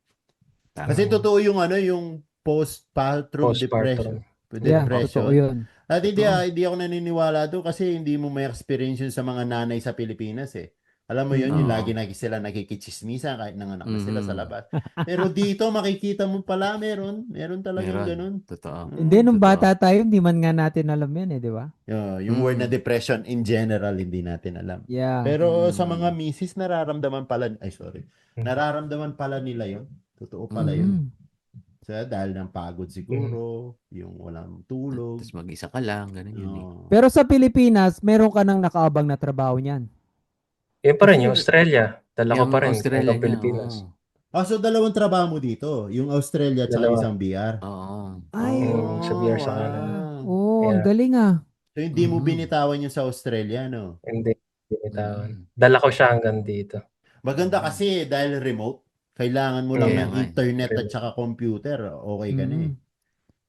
Tama. Kasi totoo yung yung postpartum Postpartum. Yeah, totoo depression. yun. At Totoo. hindi ako naniniwala doon kasi hindi mo may experience yun sa mga nanay sa Pilipinas eh. Alam mo yun, yung Mm. Oo. lagi sila nakikichismisa kahit nanganak na sila sa Mhm. labas. Pero dito makikita mo pala meron talagang Meron. ganun. Totoo. Hindi, nung Totoo. bata tayo, hindi man nga natin alam yan di ba? Yung word na Mm. depression in general hindi natin alam. Yeah. Pero sa mga Mm. misis nararamdaman pala nila yun. Totoo pala yun. Mm. Dahil ng pagod siguro, yung walang tulog. Tapos mag-isa ka lang, ganun yun eh. Oo. Pero sa Pilipinas, meron ka nang nakaabang na trabaho niyan. Yun pa rin, yung Kasi, Australia. Dala ko Yung pa rin Australia hanggang niya, Pilipinas. so dalawang trabaho mo dito, yung Australia at Dalawa. isang BR. Oo. Ay, Sa BR sa Canada. ang Yeah. galing So hindi mo Mhm. binitawan yung sa Australia, no? Hindi, binitawan. Mm. Dala ko siya hanggang dito. Maganda Mhm. kasi dahil remote, kailangan mo lang Kaya ng nga eh. internet at saka computer. Okay ka na eh.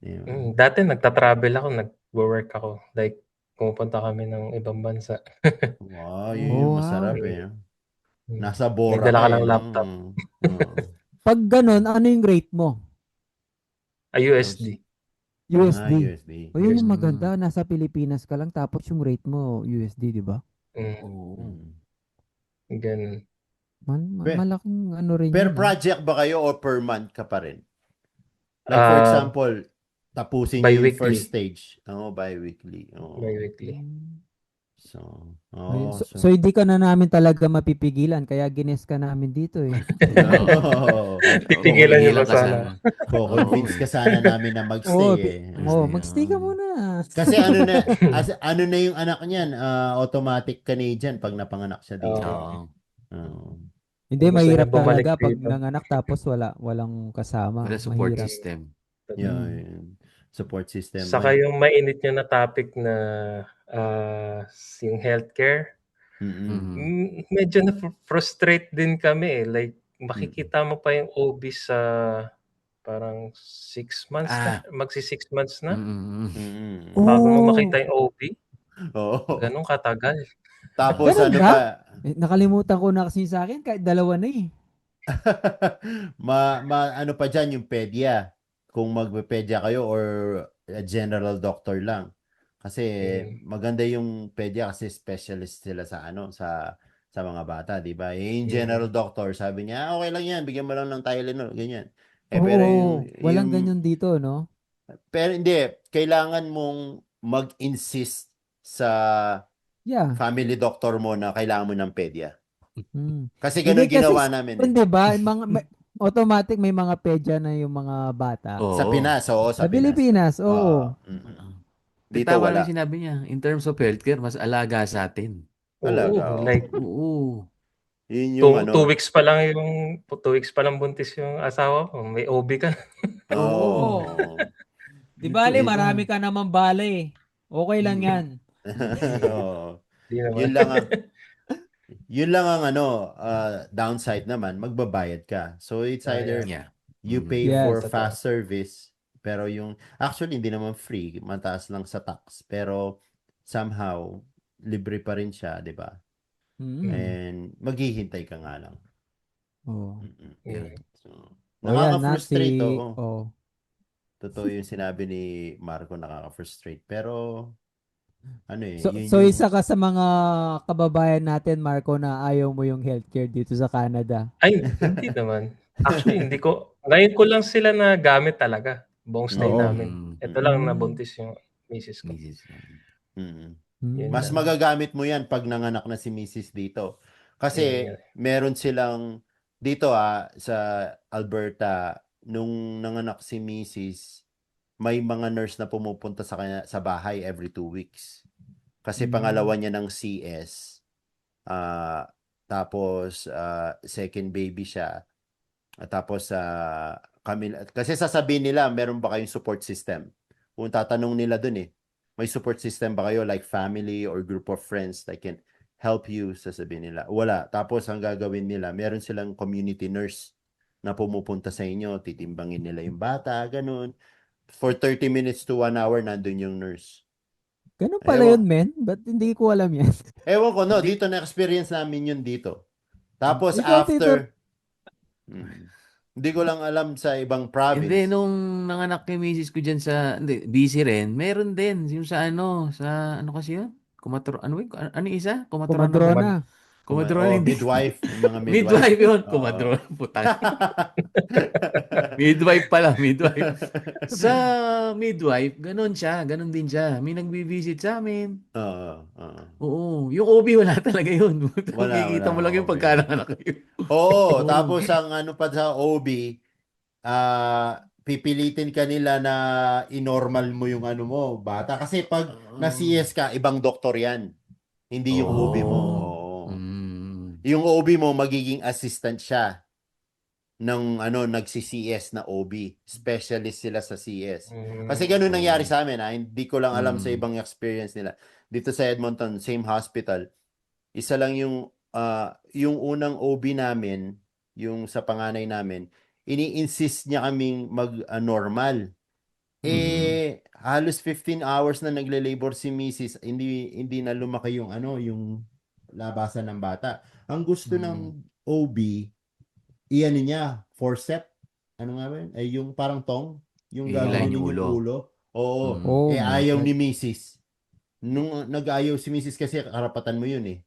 Yun. Dati nagta-travel ako, nag-work ako. Like, pumupunta kami ng ibang bansa. Wow, yun Oh, yung wow. masarap eh. Mm. Nasa May Bora dala ka ka eh, ng no? laptop. Pag ganun, ano yung rate mo? USD. USD. USD. O yun yung USD. maganda, nasa Pilipinas ka lang tapos yung rate mo USD, di ba? Oo. Ganun. Pe- Malaking ano rin Per yun. project ba kayo o per month ka pa rin? Like for Ah, example, tapusin nyo yung Bi-weekly. first stage. Bi-weekly. Bi-weekly. So, Ayun. So, hindi ka na namin talaga mapipigilan kaya gines ka namin dito eh. Pipigilan niyo ba Pigilan ka sana? Convince ka sana namin na magstay eh. Magstay ka muna. Kasi ano na yung anak niyan, automatic Canadian pag napanganak siya dito. Oo. Hindi, Gusto niya mahirap bumalik talaga pag dito. nanganak tapos walang kasama. Wala support Mahirap. system. Yun. Support system. Saka yung mainit niyo na topic na yung healthcare, Mhm. medyo na-frustrate din kami eh. Like, makikita mo pa yung OB sa parang 6 months na, magsi-6 months na. Mhm. Bago mo makita yung OB. Oo. Ganun katagal. Tapos Ganun ano ba? pa? Nakalimutan ko na kasi sa akin kahit dalawa na eh. Ano pa dyan yung pedia. Kung magpe-pedia kayo or a general doctor lang. Kasi maganda yung pedia kasi specialist sila sa sa mga bata, di ba? Yung general doctor, sabi niya, okay lang yan, bigyan mo lang ng Tylenol, ganyan. Pero Walang ganyan dito, no? pero hindi, kailangan mong mag-insist sa family doctor mo na kailangan mo ng pedia. Kasi ganun ginawa namin eh. Hindi ba, automatic may mga pedya na yung mga bata. Oo. Sa Pinas, oo, Sa Pilipinas, oo. Dito Tama wala. lang sinabi niya. In terms of healthcare, mas alaga sa atin. Talaga. Like, Oo. Yun yung 2 weeks pa lang buntis yung asawa ko. May OB ka. Oo. Di bale, marami ka naman bale. Okay lang yan. Yun lang ang yun lang ang downside naman, magbabayad ka. So it's either you pay for fast service, pero actually hindi naman free, mataas lang sa tax, pero somehow libre pa rin siya, 'di ba? And maghihintay ka nga lang. So, nakaka-frustrate Totoo yung sinabi ni Marco, nakaka-frustrate. Pero So isa ka sa mga kababayan natin, Marco, na ayaw mo yung healthcare dito sa Canada. Ay, hindi naman. Actually, ngayon ko lang sila na gamit talaga. Buong stay namin. Ito lang nabuntis yung misis ko. Mas magagamit mo yan pag nanganak na si Mrs. dito. Kasi meron silang dito sa Alberta, nung nanganak si Mrs., may mga nurse na pumupunta sa kanya sa bahay every 2 weeks. Kasi pangalawa niya ng CS. Tapos second baby siya. Tapos kasi sasabihin nila, meron ba kayong support system? Kung tatanong nila dun may support system ba kayo like family or group of friends that can help you? Sasabihin nila, wala. Tapos ang gagawin nila, meron silang community nurse na pumupunta sa inyo, titimbangin nila yung bata, ganun. For 30 minutes to 1 hour, nandun yung nurse. Ganun pala yun, men. Ba't hindi ko alam yan? Ewan ko, no, dito na-experience namin yun dito. Tapos Ikaw, Tito. hindi ko lang alam sa ibang province. Hindi, nung nanganak kay misis ko dyan sa, busy rin, meron din, yung sa ano kasi yun? Ano yung isa? Kumadrona. Kumadrona, hindi. Midwife, yung mga midwife. Midwife yun, Oo. kumadrona, putang. Midwife pala, midwife. Sa midwife, ganun din siya. May nagbi-visit sa amin. Oo, yung OB wala talaga yun. Makikita mo lang yung OB. pagkanaanak yun. Oo, tapos ang ano pa sa OB, pipilitin ka nila na inormal mo yung ano mo, bata. Kasi pag na-CS ka, ibang doktor yan. Hindi yung OB mo. Oo. Yung OB mo, magiging assistant siya ng nagsi-CS na OB. Specialist sila sa CS. Kasi ganun nangyari sa amin. Hindi ko lang alam sa ibang experience nila. Dito sa Edmonton, same hospital. Isa lang yung unang OB namin, yung sa panganay namin, ini-insist niya kaming mag-normal. Halos 15 hours na nagle-labor si Mrs. Hindi na lumaki yung yung labasan ng bata. Ang gusto ng OB, iyan niya, forceps. Ano nga ba yun? Ay, yung parang tong, yung gagawin yung ulo. Oo. Ayaw ni Mrs. Nung nag-ayaw si Mrs. kasi karapatan mo yun eh.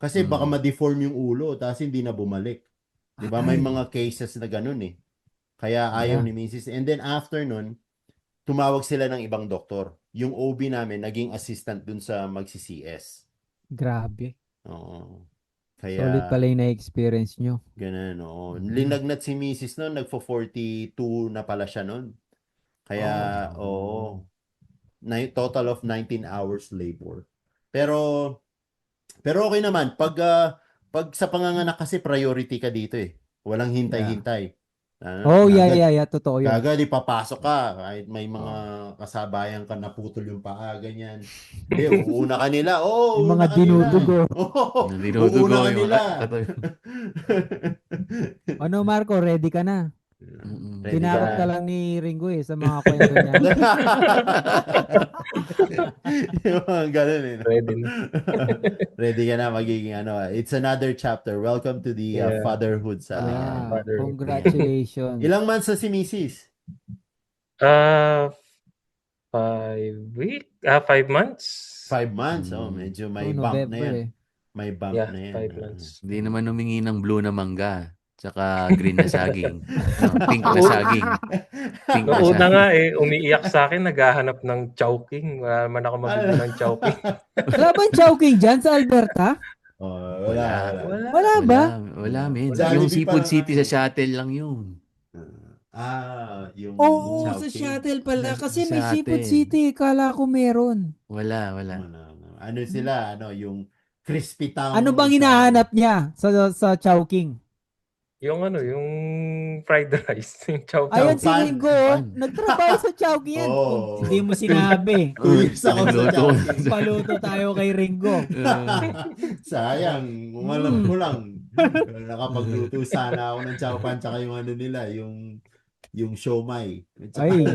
Kasi baka ma-deform yung ulo tapos hindi na bumalik. 'Di ba? May mga cases na ganun eh. Kaya ayaw ni Mrs. And then after nun, tumawag sila ng ibang doktor. Yung OB namin naging assistant dun sa magsi-CS. Grabe. Oo. Kaya Solid pala yung na-experience nyo. ganun, oo. Linagnat si Mrs. noon, nagfo-42 na pala siya noon. Kaya total of 19 hours labor. Pero okay naman pag sa panganganak kasi priority ka dito eh. Walang hintay-hintay. Totoo yun. Kagad ipapasok ka kahit may mga kasabayan ka naputol yung paa, ganyan. Uuna ka nila. Yung mga dinudugo. Uuna ka nila. Ano, Marco, ready ka na? Tinakot ka lang ni Ringo sa mga kwento niya. Ganun eh. Ready na. Ready ka na magiging it's another chapter. Welcome to the fatherhood sa Congratulations. Ilang months na si Mrs.? 5 months. 5 months. Medyo may bump na yan. May bump na yan. 5 months. Hindi naman humingi ng blue na mangga. Tsaka green na saging. Pink na saging. Noong una nga umiiyak sa akin, naghahanap ng chowking. Wala naman ako mabili ng chowking. Wala bang chowking dyan sa Alberta? Wala ba? Wala, men. Jollibee Yung Seafood pa City sa Shuttle lang yun. Yung sa shuttle pala. Kasi may Seafood City. Kala ko meron. Wala. Ano sila? Yung Crispy Town. Ano bang hinahanap niya sa chowking? Yung yung fried rice. Yung chowking. Ayun si Ringo. Nagtrabaho sa chowking yan. Hindi mo sinabi. 2 years ako sa Chowking. Paluto tayo kay Ringo. Sayang. Umalam ko lang. Nakapagluto sana ako ng chowpan tsaka yung nila, yung siomai. Ay.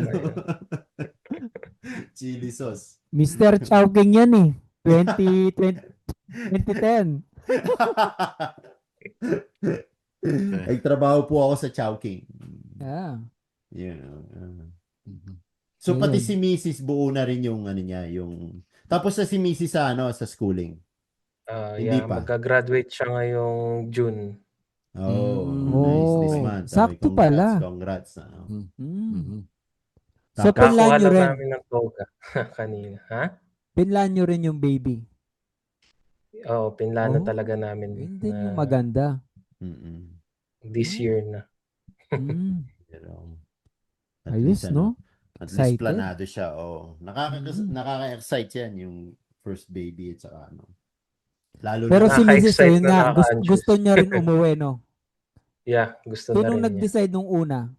Chili sauce. Mr. Chowking yan 2010. Nagtrabaho po ako sa Chowking. So pati si Mrs. buo na rin yung niya, yung tapos na si Mrs. sa schooling. Hindi pa. Magka-graduate siya ngayong June. Nice this month. Sakto pala. Congrats. So pinlan nyo rin. namin ng toga kanina. Pinlan nyo rin yung baby. Pinlano talaga namin. Hindi yung maganda. This year na. Ayos, no? At least planado siya. Nakaka-excite yan yung first baby at saka Lalo pero na si Mrs. yun nga, gusto niya rin umuwi, no? Yeah, gusto na rin Sinong nag-decide nung una?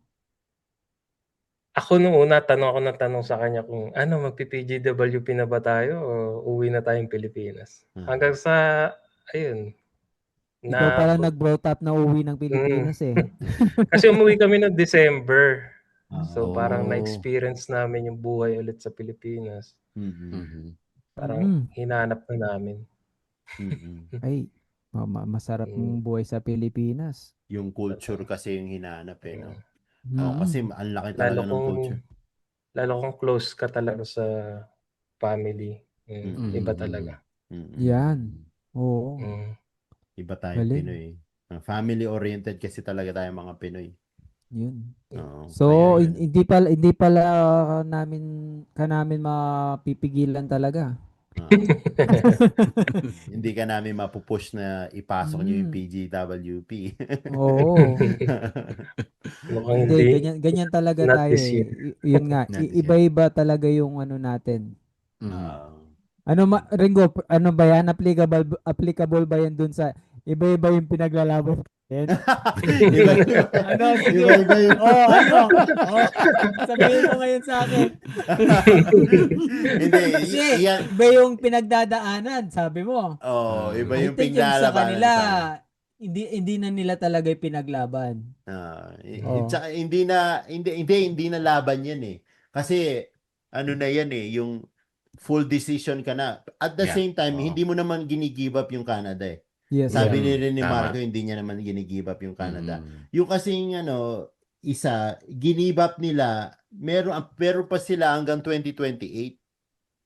Ako nung una, tanong sa kanya kung magpi-PGWP na ba tayo o uwi na tayong Pilipinas. Hanggang sa, Ikaw pala na nag-brought up na uwi ng Pilipinas eh. kasi umuwi kami noong December. So parang Oh. na-experience namin yung buhay ulit sa Pilipinas. Mhm. Parang hinanap na namin. Ay, masarap Mm. ng buhay sa Pilipinas. Yung culture kasi yung hinahanap no. Mm. Kasi ang laki Lalo talaga ng kung culture. close ka talaga sa family. Iba talaga. Yan. Oo. Mm. Iba tayong Galing. Pinoy. Family-oriented kasi talaga tayo mga Pinoy. Yun. Oo, So, kaya yun. hindi pala namin mapipigilan talaga. Hindi ka namin mapupush na ipasok nyo yung Mm. PGWP. Oo. Mukhang Hindi, hindi. ganyan talaga Not tayo this eh. year. Yun nga, Not this year. iba-iba talaga yung ano natin. Ah, Ringo, ano ba yan? Applicable ba yan dun sa iba-iba yung pinaglalaban? iba-iba. Ano, sige. Iba-iba yung... Ano? Sabihin mo ngayon sa akin. Hindi, Kasi yan. iba yung pinagdadaanan, sabi mo. Iba I yung think yung sa pinglalabanan kanila, sa akin. hindi na nila talaga yung pinaglaban. Oo. Tsaka hindi na laban yan eh. Kasi ano na yan eh, yung full decision ka na. At the same time, hindi mo naman ginigive up yung Canada eh. Yes. Sabi Yeah. ni Tama. Marco, hindi niya naman ginigive up yung Canada. Yung kasing isa, ginive up nila, meron pa sila hanggang 2028.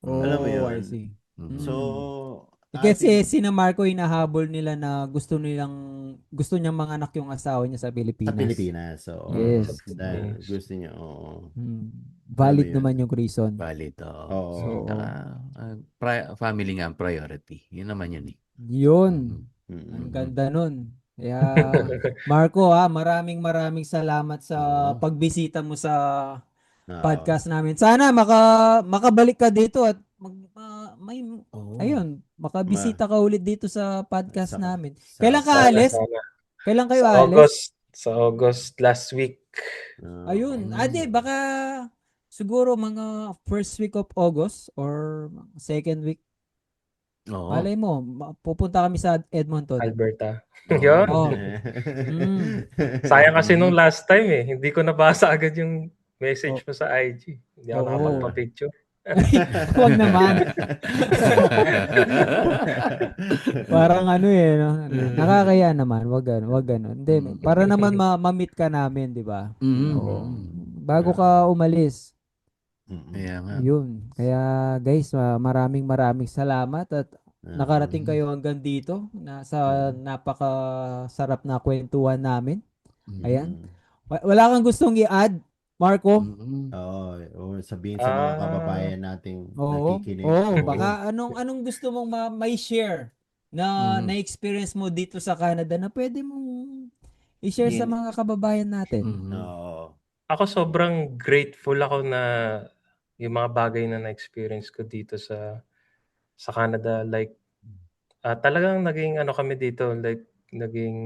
Alam mo yun? I see. So, Kasi sina Marco hinahabol nila na gusto niyang manganak yung asawa niya sa Pilipinas. sa Pilipinas. So, Yes. dahil gusto niya, oo. Valid Alam mo yun. naman yung reason. Valid. Oo. So, Family nga ang priority. Yun naman yun eh. yun. Ang ganda nun. Kaya, Marco maraming salamat sa pagbisita mo sa podcast namin. Sana makabalik ka dito at makabisita ka ulit dito sa podcast namin. Kailan ka alis? Kailan kayo alis? Sa August last week. Ayun. Baka siguro mga first week of August or second week. Oo. Malay mo, pupunta kami sa Edmonton. Alberta. Yun. Sayang kasi nung last time eh. Hindi ko nabasa agad yung message mo sa IG. Hindi ako nakapagpa-picture. Huwag naman. Parang no? Nakakaya naman. Wag ganun. Hindi, para naman ma-meet ka namin, di ba? Bago ka umalis. Kaya nga. Yun. Kaya guys, maraming salamat at nakarating kayo hanggang dito sa napakasarap na kwentuhan namin. Ayan. Wala kang gustong i-add, Marco? Sabihin sa mga kababayan nating nakikinig. Baka anong gusto mong may share na experience mo dito sa Canada na pwede mong i-share sa mga kababayan natin. Ako sobrang grateful ako na yung mga bagay na na-experience ko dito sa Canada, like talagang naging kami dito, like naging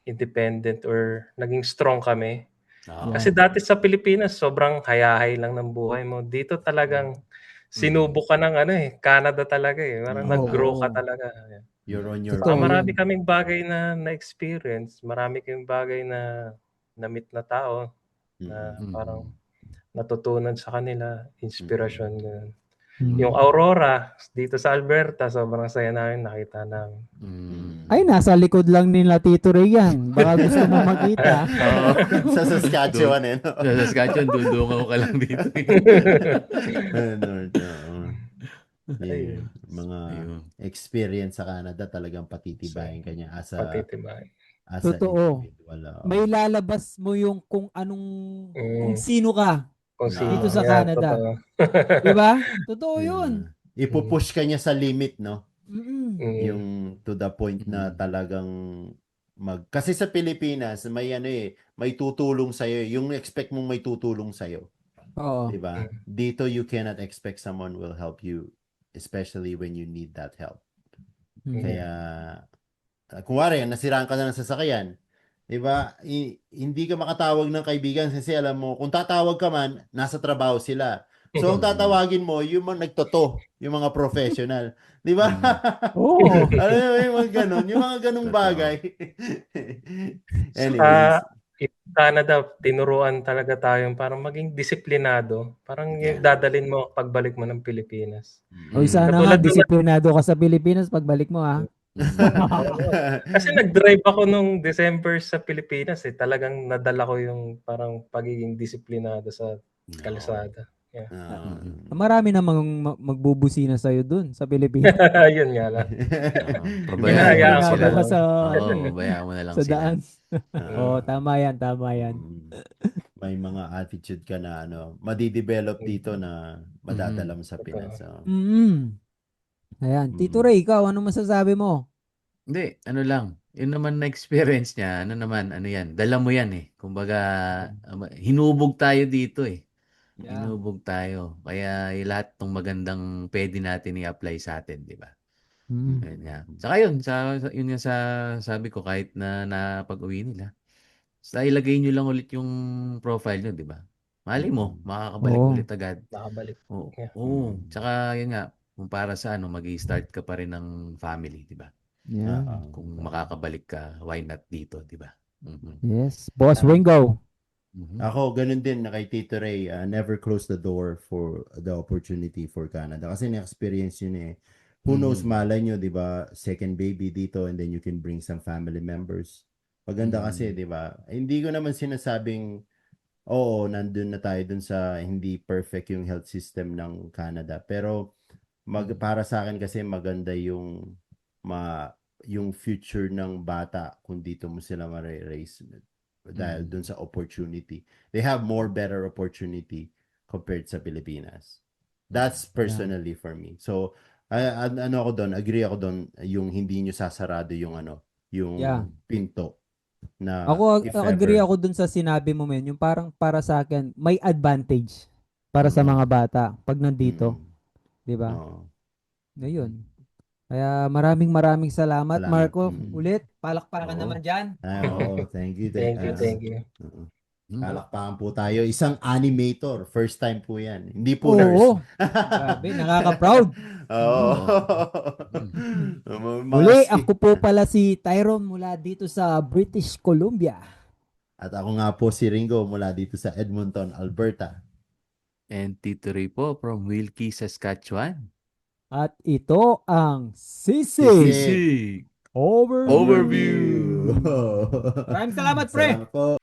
independent or naging strong kami. Kasi dati sa Pilipinas sobrang hayahay lang ng buhay mo. Dito talagang sinubok ka ng Canada talaga eh. Parang nag-grow ka talaga. You're on your Totoo own. Marami kaming bagay na na-experience, marami kaming bagay na na-meet na tao na parang natutunan sa kanila, inspirasyon ganun. Yung Aurora dito sa Alberta, sobrang saya namin nakita namin. Ay, nasa likod lang nila Tito Ray yan. Baka gusto mo makita. Sa Saskatchewan no? Sa Saskatchewan, dudungaw ka lang dito. Mga experience sa Canada talagang patitibayin ka niya as an Totoo. individual. May lalabas mo yung kung sino ka dito sa Canada. Diba? Totoo yun. Ipupush ka niya sa limit, no? Mm-mm. Yung to the point na talagang kasi sa Pilipinas may may tutulong sa yung expect mong may tutulong sa iyo. Oo. Diba? Dito you cannot expect someone will help you, especially when you need that help. Kaya kunwari nasiraan ka na ng sasakyan, diba? Hindi ka makatawag ng kaibigan kasi alam mo kung tatawag ka man nasa trabaho sila. So, ang tatawagin mo, yung mga nagtoto, yung mga professional. Di ba? Oo. Alam mo, yung mga ganun, yung mga ganung Totoo. bagay. Sa Anyways. Canada, tinuruan talaga tayong parang maging disiplinado. Parang yung Yeah. dadalin mo pagbalik mo ng Pilipinas. Oy, sana nga Katulad nung disiplinado ka sa Pilipinas pagbalik mo, ha? kasi nag-drive ako nung December sa Pilipinas eh. Talagang nadala ko yung parang pagiging disiplinado sa kalsada. Yeah. Marami namang magbubusina sa'yo dun sa Pilipinas. Yun nga lang. Pabayaan mo Hinahayaan lang ko sila. ka sa, Oo, pabayaan mo na lang sa sila. daan. Oo, tama yan, tama yan. May mga attitude ka na madidevelop dito na madadala mo sa Pinas. So. Ayan. Tito Ray, ikaw, ano masasabi mo? Hindi, ano lang. Yun naman na experience niya, ano yan, dala mo yan eh. Kumbaga, hinubog tayo dito eh. Yeah. Hinubog tayo. Kaya lahat ng magandang pwede natin i-apply sa atin, di ba? Yun nga. Saka yun nga sabi ko, kahit na napag-uwi nila, basta ilagay nyo lang ulit yung profile nyo, di ba? Mali mo, makakabalik Oo. ulit agad. Nakabalik. Oo. Yeah. Oo. Tsaka yun nga, kung para sa mag-i-start ka pa rin ng family, di ba? Yeah. Kung makakabalik ka, why not dito, di ba? Yes. Boss Wingo. Ako, ganun din na kay Tito Ray, never close the door for the opportunity for Canada. Kasi na-experience yun eh. Who knows, malay nyo, di ba, second baby dito and then you can bring some family members. Maganda kasi, di ba? Hindi ko naman sinasabing, oo, nandun na tayo dun sa hindi perfect yung health system ng Canada. Pero, para sa akin kasi maganda yung yung future ng bata kung dito mo sila ma-raise dahil dun sa opportunity. They have more better opportunity compared sa Pilipinas. That's personally for me. So, ako doon, agree ako doon yung hindi nyo sasarado yung yung pinto na Ako, if agree ever. ako dun sa sinabi mo, men. Yung parang para sa akin, may advantage para sa mga bata pag nandito. Di ba? Ngayon. Kaya maraming salamat, Marco. Ulit, palakpakan naman dyan. Thank you. Thank you. Palakpakan po tayo. Isang animator. First time po yan. Hindi po nurse. Oo. Grabe, nakaka-proud. Oo. Uli, ako po pala si Tyrone mula dito sa British Columbia. At ako nga po si Ringo mula dito sa Edmonton, Alberta. And Tito Ray po from Wilkie, Saskatchewan. At ito ang Sisig Sisig Overview. Overview. Maraming salamat, pre. Salamat po.